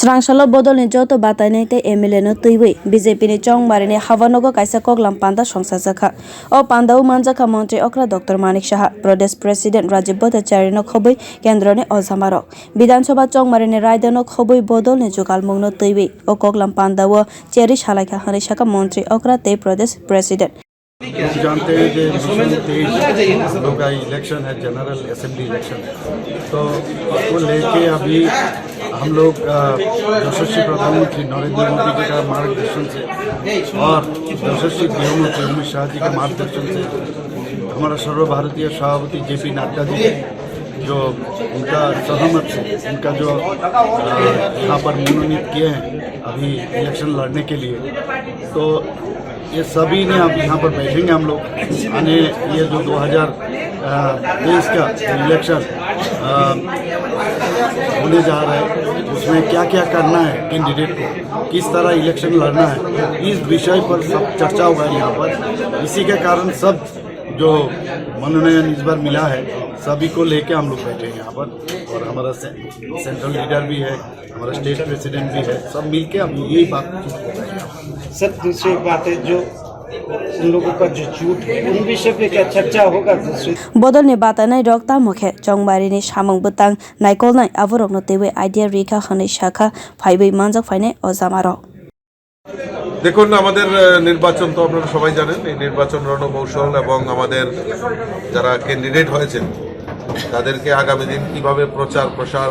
Srangsalo bodol ni joto batane te MLA no tuiwi BJP ni chongmari ni Havanogo kaisa koklam panda songsajaka o pandau manjaka mantri okra Dr Manik Saha Pradesh President Rajiv Bhattacharya no khobui kendro ni ozamaro Bidhan Sabha chongmari ni raida no khobui bodol ni jogalmung no tuiwi o koklam panda o cherish halaika hani saka mantri okra te Pradesh President हम जानते हैं कि 2023 हम लोग का election है, general assembly election, तो उसको लेके अभी हम लोग यशस्वी प्रधानमंत्री नरेंद्र मोदी जी का मार्गदर्शन से और यशस्वी गृहमंत्री अमित शाह जी के मार्गदर्शन से हमारा सर्वभारतीय सभापति JP नड्डा जी जो उनका सहमत से उनका जो यहाँ पर मनोनीत किए हैं अभी इलेक्शन लड़ने के लिए, तो ये सभी ने अब यहाँ पर बैठेंगे हम लोग आने ये जो 2023 का इलेक्शन होने जा रहा है उसमें क्या क्या करना है, कैंडिडेट को किस तरह इलेक्शन लड़ना है, इस विषय पर सब चर्चा होगा यहाँ पर। इसी के कारण सब जो मनोनयन इस बार मिला है सभी को लेके हम लोग बैठे हैं यहाँ पर और हमारा सेंट्रल लीडर भी है, हमारा स्टेट प्रेसिडेंट भी है, सब मिलके अब यही बात। सर दूसरी बात है जो उन लोगों का जो झूठ है उन विषय पे क्या चर्चा होगा? बदल ने बात नहीं रखता मुखे चौंगबारी ने सामंग बुतांग नाइकोल नाइ अवरोग न तेवे आइडिया रेखा खने शाखा फाइबे मानजक फाइने ओजामारो দেখুন আমাদের নির্বাচন তো আপনারা সবাই জানেন এই নির্বাচন রণকৌশল এবং আমাদের যারা ক্যান্ডিডেট হয়েছেন তাদেরকে আগামী দিন কিভাবে প্রচার প্রসার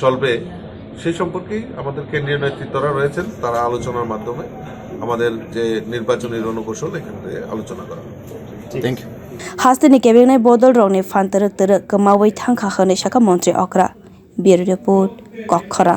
চলবে সেই সম্পর্কে আমাদের কেন্দ্রীয় নেতৃত্বরা রয়েছেন তারা আলোচনার মাধ্যমে আমাদের যে নির্বাচনী রণকৌশল এখানে আলোচনা করা। Thank you. हास्तिनि केबिने बदल रंगनि फानतर तर कमावै थांखा खने शाखा मन्त्री अक्रा बियर रिपोर्ट कखरा।